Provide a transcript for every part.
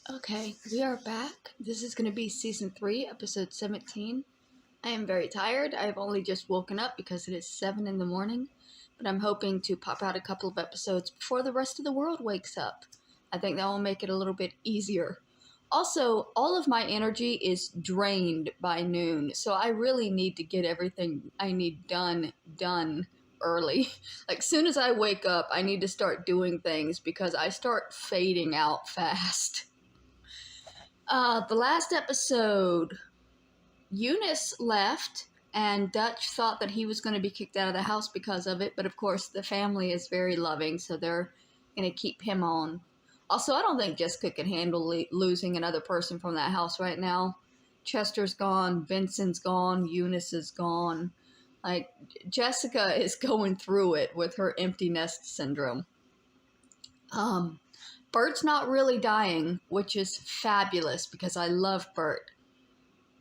Okay, we are back. This is going to be Season 3, Episode 17. I am very tired. I have only just woken up because it is 7 in the morning, but I'm hoping to pop out a couple of episodes before the rest of the world wakes up. I think that will make it a little bit easier. Also, all of my energy is drained by noon, so I really need to get everything I need done early. Like, soon as I wake up, I need to start doing things because I start fading out fast. The last episode, Eunice left, and Dutch thought that he was going to be kicked out of the house because of it, but of course the family is very loving, so they're going to keep him on. Also, I don't think Jessica can handle losing another person from that house right now. Chester's gone, Vincent's gone, Eunice is gone. Like, Jessica is going through it with her empty nest syndrome. Bert's not really dying, which is fabulous because I love Bert.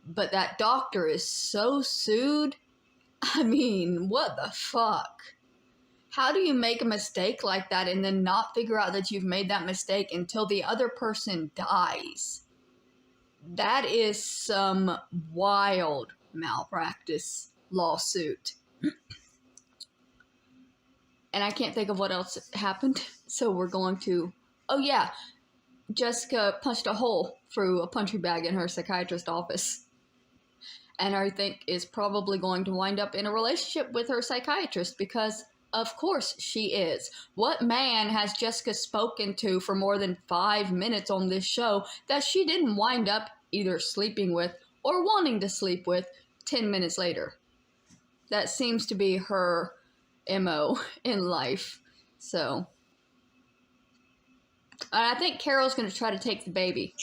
But that doctor is so sued. I mean, what the fuck? How do you make a mistake like that and then not figure out that you've made that mistake until the other person dies? That is some wild malpractice lawsuit. And I can't think of what else happened, so we're going to... Oh yeah, Jessica punched a hole through a punching bag in her psychiatrist office. And I think is probably going to wind up in a relationship with her psychiatrist because, of course, she is. What man has Jessica spoken to for more than 5 minutes on this show that she didn't wind up either sleeping with or wanting to sleep with 10 minutes later? That seems to be her MO in life, so... And I think Carol's going to try to take the baby,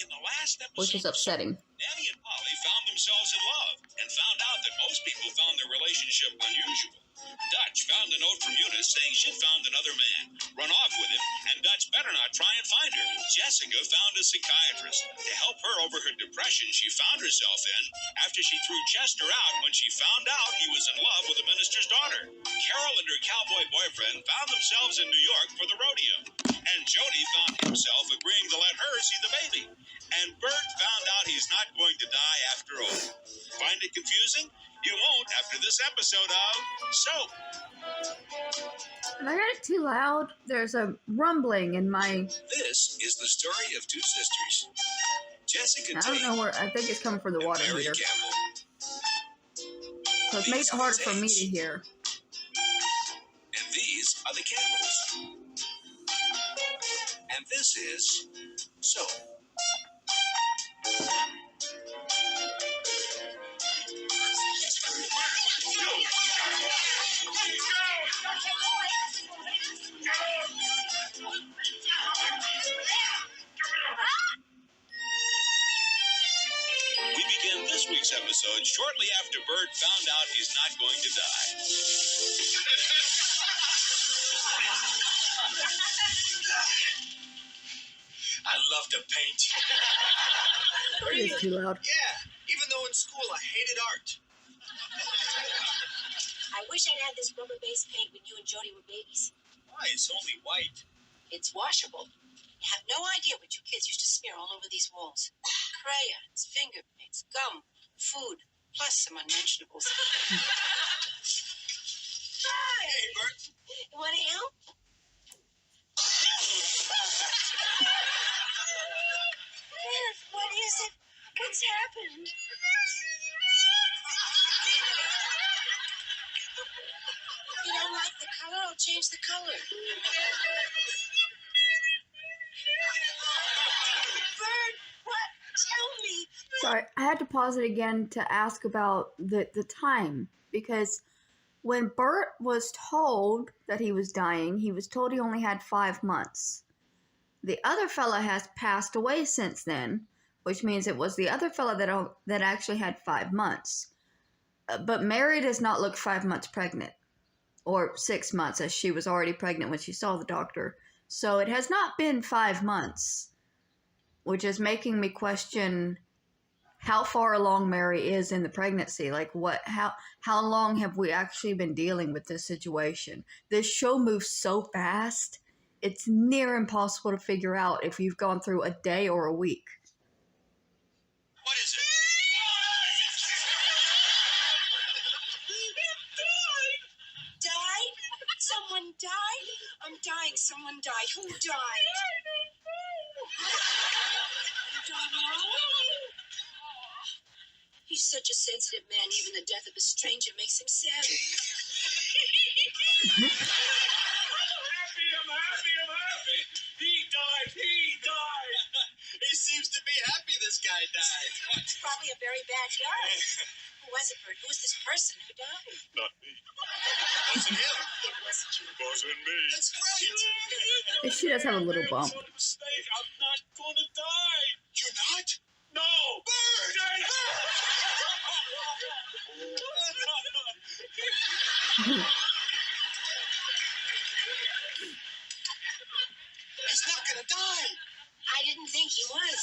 which is upsetting. Danny and Polly found themselves in love and found out that most people found their relationship unusual. Dutch found a note from Eunice saying she'd found another man, run off with him, and Dutch better not try and find her. Jessica found a psychiatrist to help her over her depression she found herself in after she threw Chester out when she found out he was in love with the minister's daughter. Carol and her cowboy boyfriend found themselves in New York for the rodeo. And Jody found himself agreeing to let her see the baby. And Bert found out he's not going to die after all. Find it confusing? You won't after this episode of SOAP. Have I got it too loud? There's a rumbling in my... This is the story of two sisters. Jessica I don't know where... I think it's coming from the water heater. So it's made it harder for me to hear. And these are the Campbells. And this is SOAP. We begin this week's episode shortly after Bert found out he's not going to die. I love to paint. It is too loud. Yeah, even though in school I hated art. I wish I'd had this rubber-based paint when you and Jody were babies. Why? It's only white. It's washable. You have no idea what you kids used to smear all over these walls. Crayons, fingerprints, gum, food, plus some unmentionables. Hi! Hey, Bert. You want to help? Bert, what is it? What's happened? You don't like the color? I'll change the color. Bert, what? Tell me. Sorry, I had to pause it again to ask about the time. Because when Bert was told that he was dying, he was told he only had 5 months. The other fella has passed away since then, which means it was the other fella that actually had 5 months. But Mary does not look 5 months pregnant. Or 6 months, as she was already pregnant when she saw the doctor. So it has not been 5 months, which is making me question how far along Mary is in the pregnancy. Like, how long have we actually been dealing with this situation? This show moves so fast. it's near impossible to figure out if you've gone through a day or a week. What is it? Died? Someone died? I'm dying. Someone died. Who died? You don't know? He's such a sensitive man. Even the death of a stranger makes him sad. I'm happy. He died. He seems to be happy this guy died. He's probably a very bad guy. Who was it, Bert? Who was this person who died? Not me. Wasn't him. It wasn't you. Wasn't me. That's great. She does have a little bump. I'm not going to die. You're not? No. Bird. He's not going to die. I didn't think he was.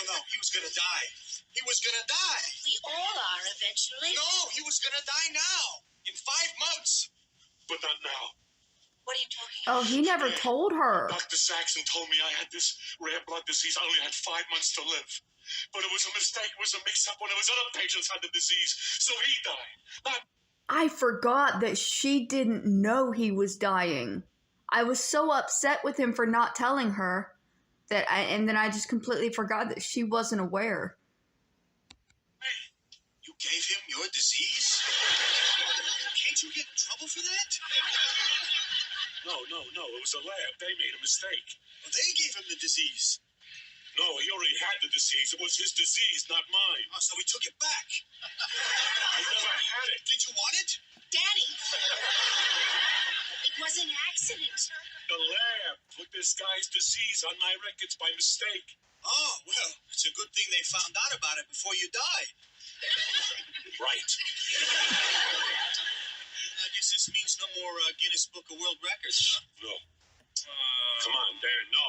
No, he was going to die. He was going to die. We all are eventually. No, he was going to die now. In 5 months. But not now. What are you talking Oh, about? he never told her. Dr. Saxon told me I had this rare blood disease. I only had 5 months to live. But it was a mistake. It was a mix-up. One of his other patients had the disease. So he died. Not... I forgot that she didn't know he was dying. I was so upset with him for not telling her and then I just completely forgot that she wasn't aware. Hey, you gave him your disease? Can't you get in trouble for that? No. It was a lab. They made a mistake. Well, they gave him the disease. No, he already had the disease. It was his disease, not mine. Oh, so he took it back. I never had it. Did you want it? Daddy! It was an accident. The lab put this guy's disease on my records by mistake. Oh, well, it's a good thing they found out about it before you died. Right. I guess this means no more Guinness Book of World Records, huh? No. Come on, Dan. No.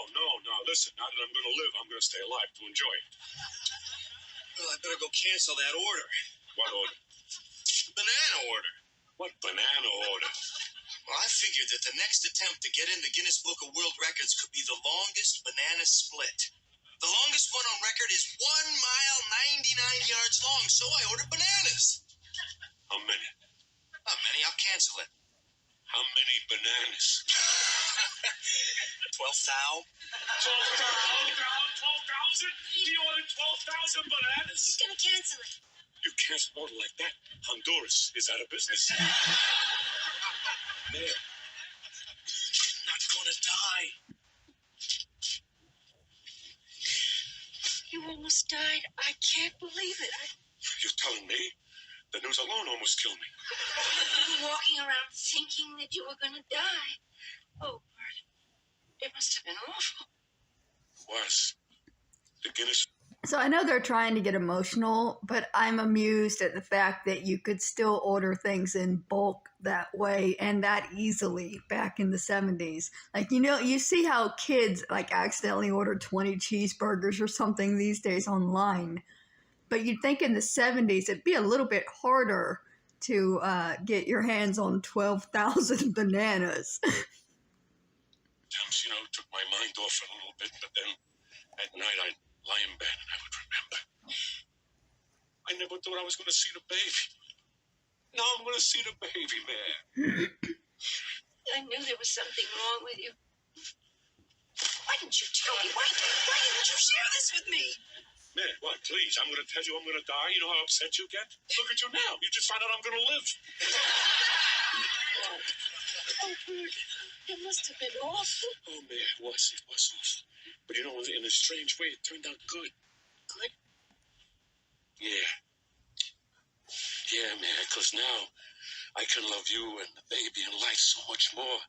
Listen, now that I'm going to live, I'm going to stay alive to enjoy it. Well, I better go cancel that order. What order? Banana order. What banana order? Well, I figured that the next attempt to get in the Guinness Book of World Records could be the longest banana split. The longest one on record is 1 mile, 99 yards long, so I ordered bananas. How many? Not many. I'll cancel it. How many bananas? 12,000. 12,000? He ordered 12,000 bananas? He's gonna cancel it. You can't order like that. Honduras is out of business. There. I'm not gonna die. You almost died. I can't believe it. You're telling me? The news alone almost killed me. You were walking around thinking that you were gonna die. Oh, Bert. It must have been awful. Was. The Guinness... So I know they're trying to get emotional, but I'm amused at the fact that you could still order things in bulk that way and that easily back in the 70s. Like, you see how kids accidentally order 20 cheeseburgers or something these days online. But you'd think in the 70s it'd be a little bit harder to get your hands on 12,000 bananas. Times, took my mind off it a little bit, but then at night I'd lie in bed and I would remember. I never thought I was going to see the baby. Now I'm going to see the baby, man. I knew there was something wrong with you. Why didn't you tell me? Why didn't you share this with me? Man, what? Please, I'm going to tell you I'm going to die. You know how upset you get? Look at you now. You just found out I'm going to live. Oh, Bert, it must have been awful. Oh, man, it was awful. But in a strange way, it turned out good. Good? Yeah. Yeah, man, because now I can love you and the baby and life so much more.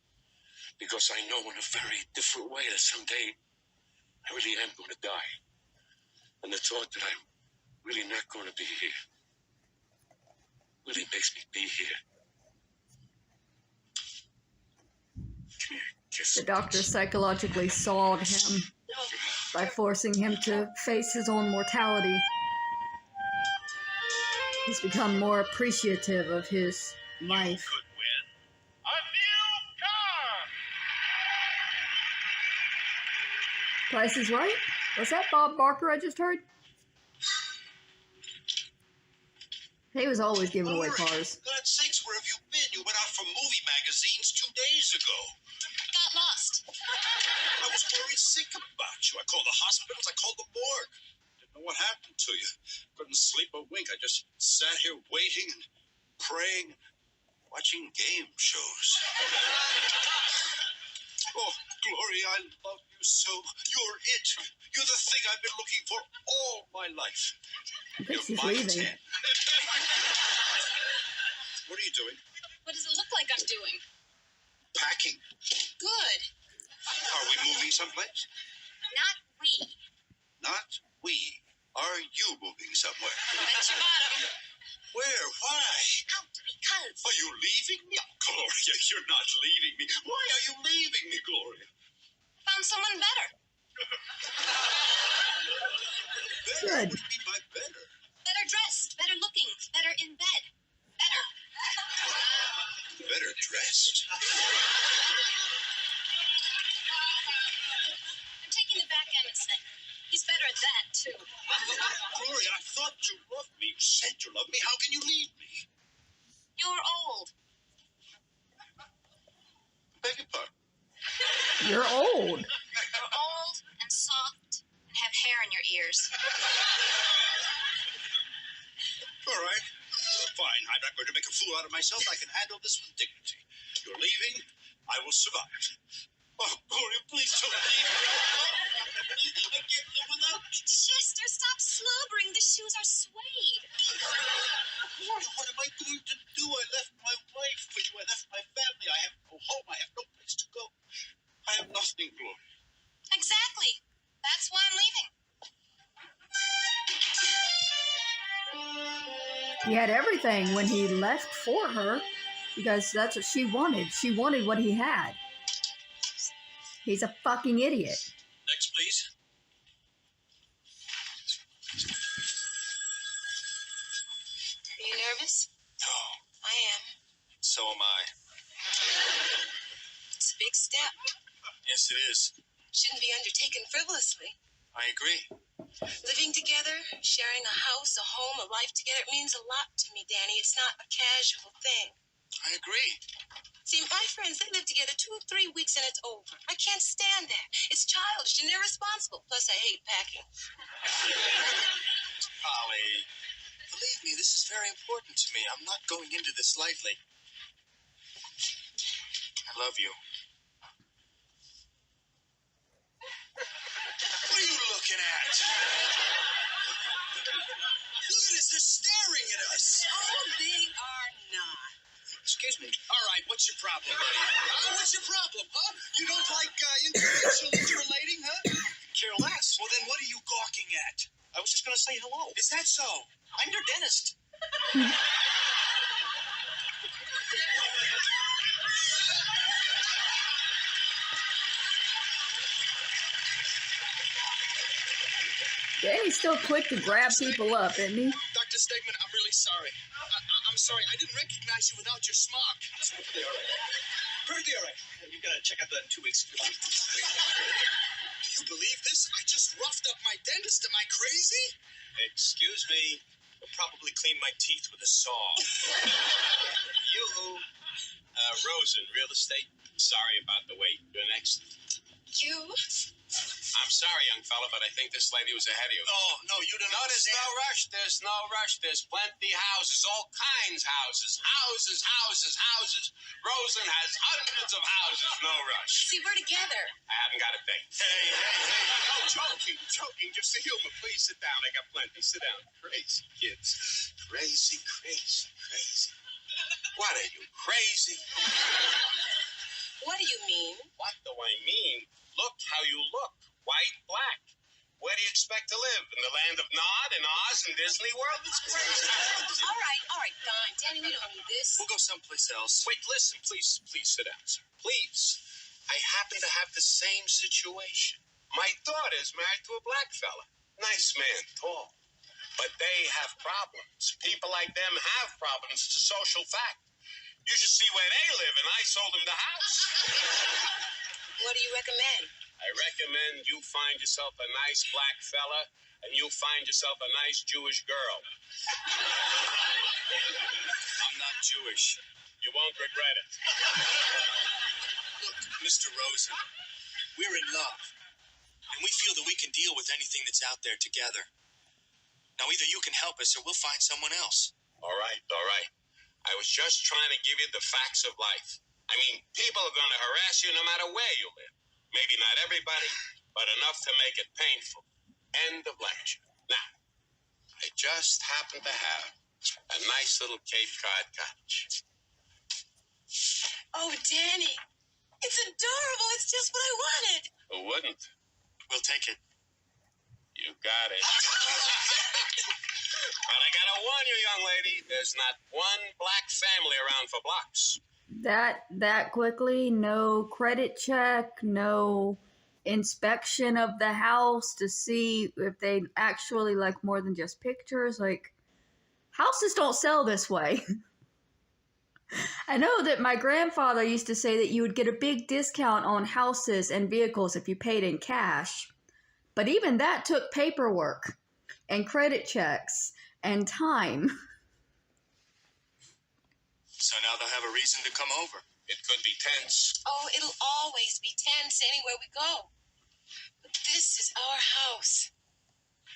Because I know in a very different way that someday I really am going to die. And the thought that I'm really not going to be here really makes me be here. Come here, kiss The doctor psychologically sawed him No. by forcing him to face his own mortality. He's become more appreciative of his life. Could win a new car. Price is Right? Was that Bob Barker I just heard? He was always giving away cars. God's sakes, where have you been? You went out for movie magazines 2 days ago. Got lost. I was worried sick about you. I called the hospitals. I called the morgue. Didn't know what happened to you. Couldn't sleep a wink. I just sat here waiting and praying, watching game shows. Oh, Glory, I love you so. You're it. You're the thing I've been looking for all my life. I think she's my leaving. 10. What are you doing? What does it look like I'm doing? Packing. Good. Are we moving someplace? Not we. Not we. Are you moving somewhere? Bet your bottom. Where? Why? Out because. Are you leaving me? Oh, Gloria, you're not leaving me. Why are you leaving me, Gloria? Found someone better. Better? What do you mean by better? Better dressed, better looking, better in bed. Better. Better dressed? I'm taking the backgammon set. He's better at that, too. Gloria, I thought you loved me. You said you loved me. How can you leave me? You're old. Beg your pardon. You're old. You're old and soft and have hair in your ears. All right. Fine. I'm not going to make a fool out of myself. I can handle this with dignity. You're leaving. I will survive. Oh, Gloria, please don't leave me. I can't live without you. Chester, stop slobbering. The shoes are suede. Gloria, what am I going to do? I left my wife for you. I left my family. I have no home. I have no place to go. I have nothing, Gloria. Exactly. That's why I'm leaving. He had everything when he left for her because that's what she wanted. She wanted what he had. He's a fucking idiot. Next, please. Are you nervous? No. I am. So am I. It's a big step. Yes, it is. Shouldn't be undertaken frivolously. I agree. Living together, sharing a house, a home, a life together, it means a lot to me, Danny. It's not a casual thing. I agree. See, my friends, they live together 2 or 3 weeks and it's over. I can't stand that. It's childish and irresponsible. Plus, I hate packing. Polly, believe me, this is very important to me. I'm not going into this lightly. I love you. What are you looking at? Look at us, they're staring at us. Oh, they are not. Excuse me. All right, what's your problem, buddy? What's your problem, huh? You don't like interracial interrelating, huh? Care less. Well, then what are you gawking at? I was just going to say hello. Is that so? I'm your dentist. Danny's still quick to grab people up, isn't he? Dr. Stegman, I'm really sorry. I'm sorry. I didn't recognize you without your smock. It's perfectly all right. Perfectly all right. You've got to check out that in 2 weeks. You believe this? I just roughed up my dentist. Am I crazy? Excuse me. You'll probably clean my teeth with a saw. Yoo-hoo. Rosen, real estate. Sorry about the wait. You're next. You? I'm sorry, young fella, but I think this lady was ahead of you. Oh, no, you don't know. There's no rush. There's no rush. There's plenty houses, all kinds houses. Houses. Rosen has hundreds of houses. No rush. See, we're together. I haven't got a date. Hey. No, joking. Just a humor. Please sit down. I got plenty. Sit down. Crazy kids. Crazy. What are you, crazy? What do you mean? What do I mean? Look how you look. White, black. Where do you expect to live? In the land of Nod and Oz and Disney World? It's crazy. All right, fine. Danny, we don't need this. We'll go someplace else. Wait, listen, please sit down, sir. Please. I happen to have the same situation. My daughter's married to a black fella. Nice man, tall. But they have problems. People like them have problems. It's a social fact. You should see where they live, and I sold them the house. What do you recommend? I I recommend you find yourself a nice black fella, and you find yourself a nice Jewish girl. I'm not Jewish. You won't regret it. Look, Mr. Rosen, we're in love, and we feel that we can deal with anything that's out there together. Now, either you can help us, or we'll find someone else. All right, all right. I was just trying to give you the facts of life. I mean, people are going to harass you no matter where you live. Maybe not everybody, but enough to make it painful. End of lecture. Now, I just happen to have a nice little Cape Cod cottage. Oh, Danny, it's adorable. It's just what I wanted. Who wouldn't? We'll take it. You got it. But I gotta warn you, young lady, there's not one black family around for blocks. That quickly, no credit check, no inspection of the house to see if they actually like more than just pictures. Like, houses don't sell this way. I know that my grandfather used to say that you would get a big discount on houses and vehicles if you paid in cash. But even that took paperwork and credit checks and time. So now they'll have a reason to come over. It could be tense. Oh, it'll always be tense anywhere we go. But this is our house.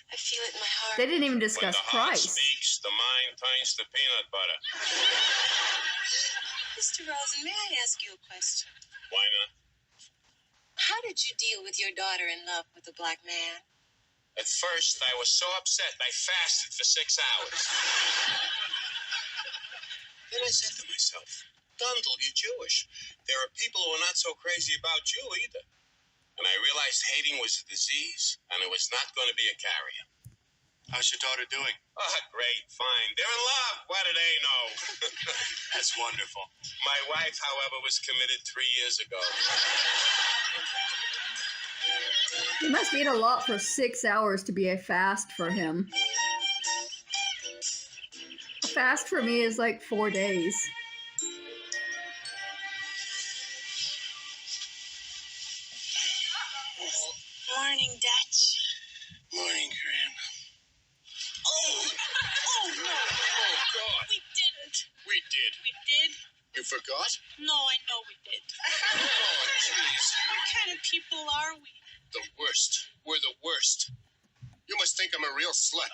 I feel it in my heart. They didn't even discuss When the heart price. speaks, the mind turns to peanut butter. Mr. Rosen, may I ask you a question? Why not? How did you deal with your daughter in love with a black man? At first, I was so upset, I fasted for 6 hours. Then I said to myself, Dundle, you're Jewish. There are people who are not so crazy about you either. And I realized hating was a disease, and it was not going to be a carrier. How's your daughter doing? Oh, great, fine. They're in love. What do they know? That's wonderful. My wife, however, was committed 3 years ago. He must eat a lot for 6 hours to be a fast for him. A fast for me is like 4 days. Morning, Dutch. Morning, Graham. Oh no. Oh, God. We didn't. We did. We did? You forgot? No, I know we did. Oh, jeez. What kind of people are we? The worst. We're the worst. You must think I'm a real slut.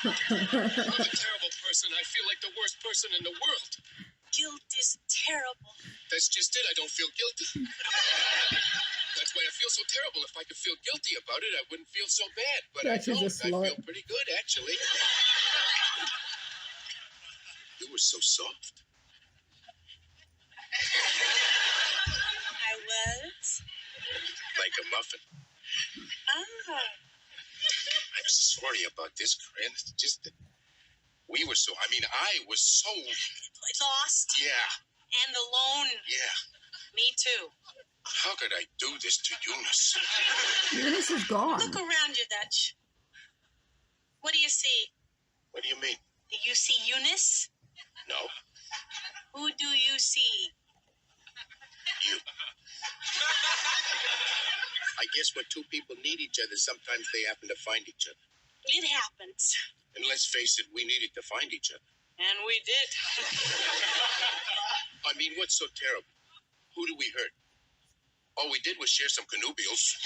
I'm a terrible person. I feel like the worst person in the world. Guilt is terrible. That's just it. I don't feel guilty. That's why I feel so terrible. If I could feel guilty about it, I wouldn't feel so bad. But Dutch I is a don't. I slut. feel pretty good, actually. You were so soft. I was? Like a muffin. Ah. I'm sorry about this, Corinne. It's just that we were so... I was so... Lost Yeah, and alone. yeah. Me too. How could I do this to Eunice? Eunice is gone. Look around you, Dutch. What do you see? What do you mean? Do you see Eunice? No, Who do you see? you. I guess when two people need each other, sometimes they happen to find each other. It happens. And let's face it, we needed to find each other. And we did. What's so terrible? Who did we hurt? All we did was share some connubials.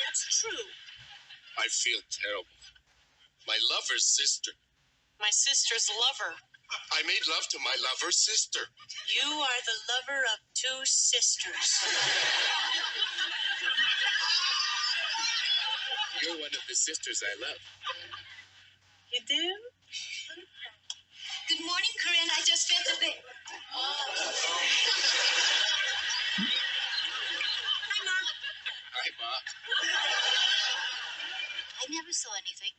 That's true. I feel terrible. My lover's sister. My sister's lover. I made love to my lover's sister. You are the lover of two sisters. You're one of the sisters I love. You do? Good morning, Corinne. I just fed the baby. Hi, Mom. Hi, Ma. I never saw anything.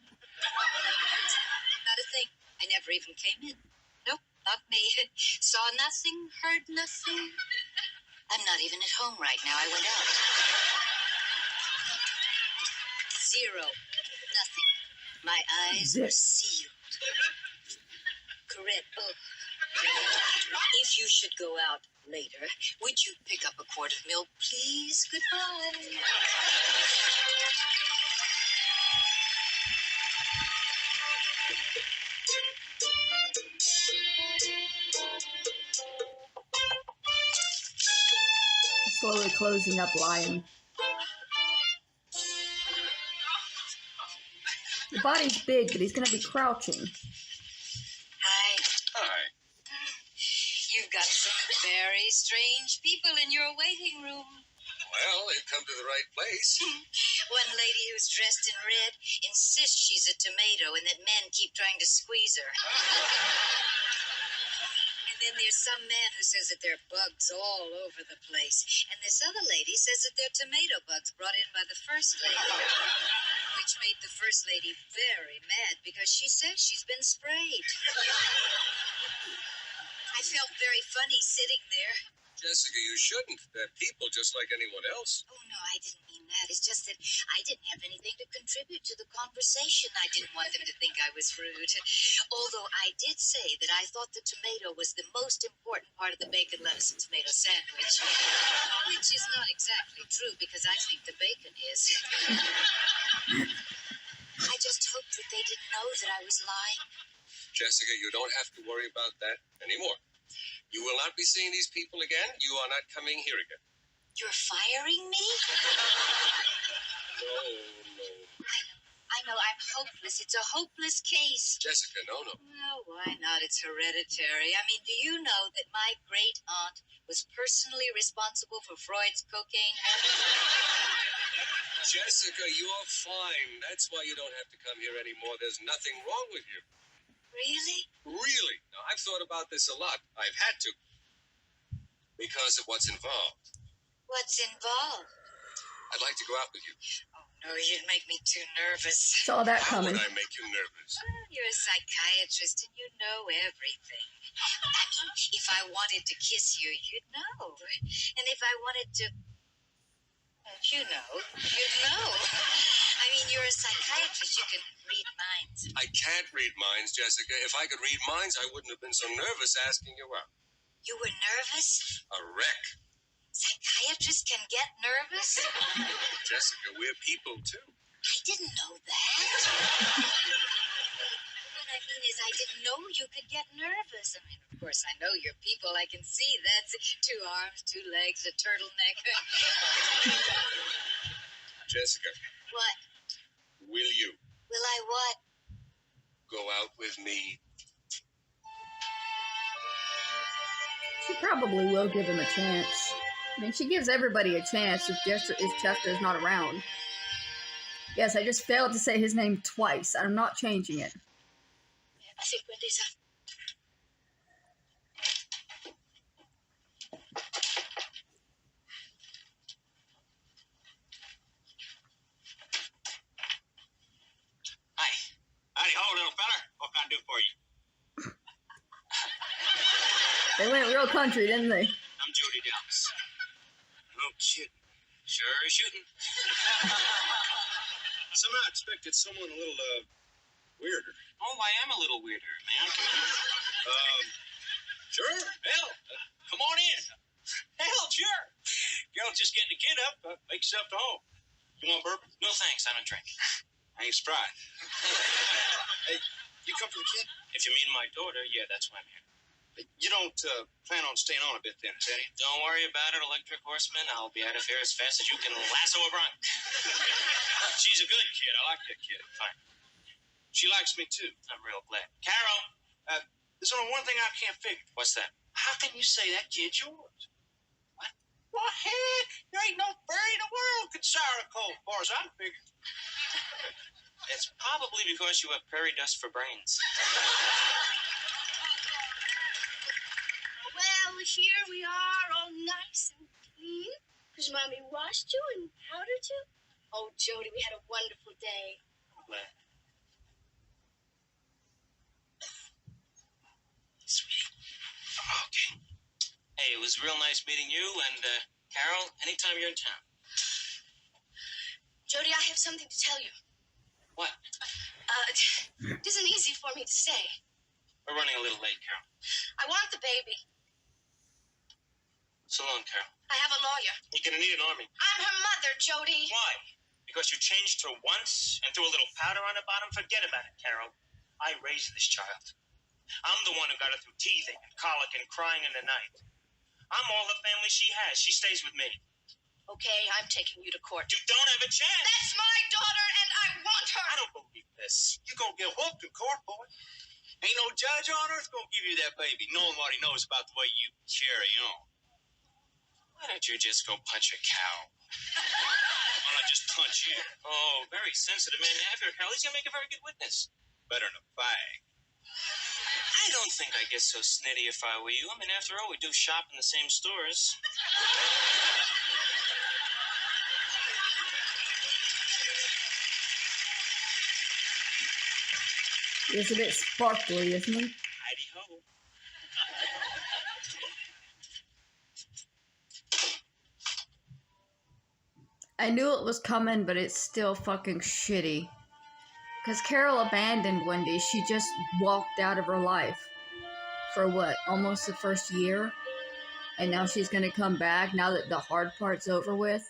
Not a thing. I never even came in. Nope, not me. Saw nothing, heard nothing. I'm not even at home right now. I went out. Zero. Nothing. My eyes were sealed. Corinne, oh. If you should go out, later. Would you pick up a quart of milk, please? Goodbye. Slowly closing up Lion. The body's big, but he's gonna be crouching. Hi. Hi. You've got some very strange people in your waiting room. Well, they've come to the right place. One lady who's dressed in red insists she's a tomato and that men keep trying to squeeze her. And then there's some man who says that there are bugs all over the place. And this other lady says that they're tomato bugs brought in by the first lady. Which made the first lady very mad because she says she's been sprayed. I felt very funny sitting there. Jessica, you shouldn't. They're people just like anyone else. Oh, no, I didn't mean that. It's just that I didn't have anything to contribute to the conversation. I didn't want them to think I was rude. Although I did say that I thought the tomato was the most important part of the bacon, lettuce, and tomato sandwich. Which is not exactly true because I think the bacon is. I just hoped that they didn't know that I was lying. Jessica, you don't have to worry about that anymore. You will not be seeing these people again. You are not coming here again. You're firing me? No. I know, I'm hopeless. It's a hopeless case. Jessica, no. Well, why not? It's hereditary. I mean, do you know that my great aunt was personally responsible for Freud's cocaine habit? Jessica, you are fine. That's why you don't have to come here anymore. There's nothing wrong with you. Really? Really? Now, I've thought about this a lot. I've had to. Because of what's involved. What's involved? I'd like to go out with you. Oh, no, you'd make me too nervous. Saw that How coming. would I make you nervous? Well, you're a psychiatrist and you know everything. I mean, if I wanted to kiss you, you'd know. And if I wanted to... you'd know. I mean, you're a psychiatrist. You can read minds. I can't read minds, Jessica. If I could read minds, I wouldn't have been so nervous asking you out. You were nervous? A wreck. Psychiatrists can get nervous? Jessica, we're people, too. I didn't know that. What I mean is I didn't know you could get nervous. I mean, of course, I know you're people. I can see that's 2 arms, 2 legs, a turtleneck. Jessica. What? Will you Will I what? go out with me? She probably will give him a chance. I mean, she gives everybody a chance if Chester's not around. Yes, I just failed to say his name twice. I'm not changing it. I think Wendy's up. Howdy ho, little fella. What can I do for you? They went real country, didn't they? I'm Jody Dallas. No kidding. Sure is shooting. Somehow I expected someone a little, weirder. Oh, I am a little weirder, man. Sure. Hell, come on in. Hell, sure. Girl, just getting the kid up. Make yourself to home. You want bourbon? No, thanks. I don't drink. I ain't spry. Hey, you come for the kid? If you mean my daughter, yeah, that's why I'm here. You don't, plan on staying on a bit then, Teddy? Don't worry about it, Electric Horseman. I'll be out of here as fast as you can lasso a bronc. She's a good kid. I like that kid. Fine. She likes me, too. I'm real glad. Carol! There's only one thing I can't figure. What's that? How can you say that kid's yours? What? Well, heck, there ain't no fairy in the world could sour a cold, as far as I'm figuring. It's probably because you have prairie dust for brains. Well, here we are, all nice and clean. Because Mommy washed you and powdered you. Oh, Jody, we had a wonderful day. I'm glad. Sweetie. Okay. Hey, it was real nice meeting you, and, Carol, anytime you're in town. Jody, I have something to tell you. What? It isn't easy for me to say. We're running a little late, Carol. I want the baby. So long, Carol. I have a lawyer. You're gonna need an army. I'm her mother, Jody. Why? Because you changed her once and threw a little powder on her bottom? Forget about it, Carol. I raised this child. I'm the one who got her through teething and colic and crying in the night. I'm all the family she has. She stays with me. Okay, I'm taking you to court. You don't have a chance. That's my daughter, and I want her. I don't believe this. You're gonna get whooped in court, boy. Ain't no judge on earth gonna give you that baby, knowing what he knows about the way you carry on. Why don't you just go punch a cow? Why not just punch you? Oh, very sensitive man to have here, Carol. He's gonna make a very good witness. Better than a fag. I don't think I'd get so snitty if I were you. I mean, after all, we do shop in the same stores. He's a bit sparkly, isn't he? Heidi ho. I knew it was coming, but it's still fucking shitty. Because Carol abandoned Wendy. She just walked out of her life. For what? Almost the first year? And now she's gonna come back now that the hard part's over with?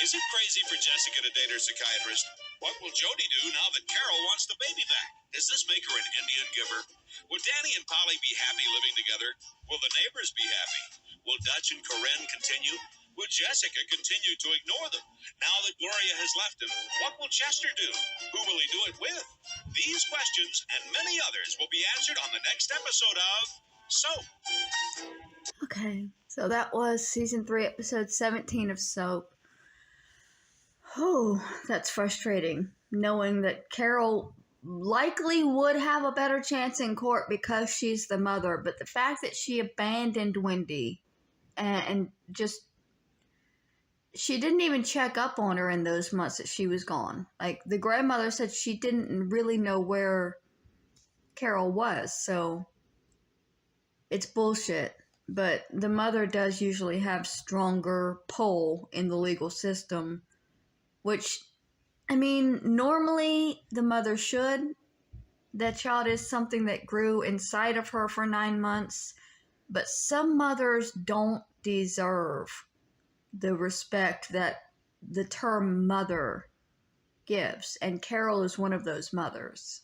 Is it crazy for Jessica to date her psychiatrist? What will Jody do now that Carol wants the baby back? Does this make her an Indian giver? Will Danny and Polly be happy living together? Will the neighbors be happy? Will Dutch and Corinne continue? Will Jessica continue to ignore them? Now that Gloria has left him, what will Chester do? Who will he do it with? These questions and many others will be answered on the next episode of SOAP. Okay, so that was season 3, episode 17 of SOAP. Oh, that's frustrating. Knowing that Carol likely would have a better chance in court because she's the mother, but the fact that she abandoned Wendy and just, she didn't even check up on her in those months that she was gone. Like, the grandmother said she didn't really know where Carol was, so it's bullshit. But the mother does usually have stronger pull in the legal system, which, I mean, normally the mother should. That child is something that grew inside of her for 9 months, but some mothers don't deserve the respect that the term mother gives, and Carol is one of those mothers.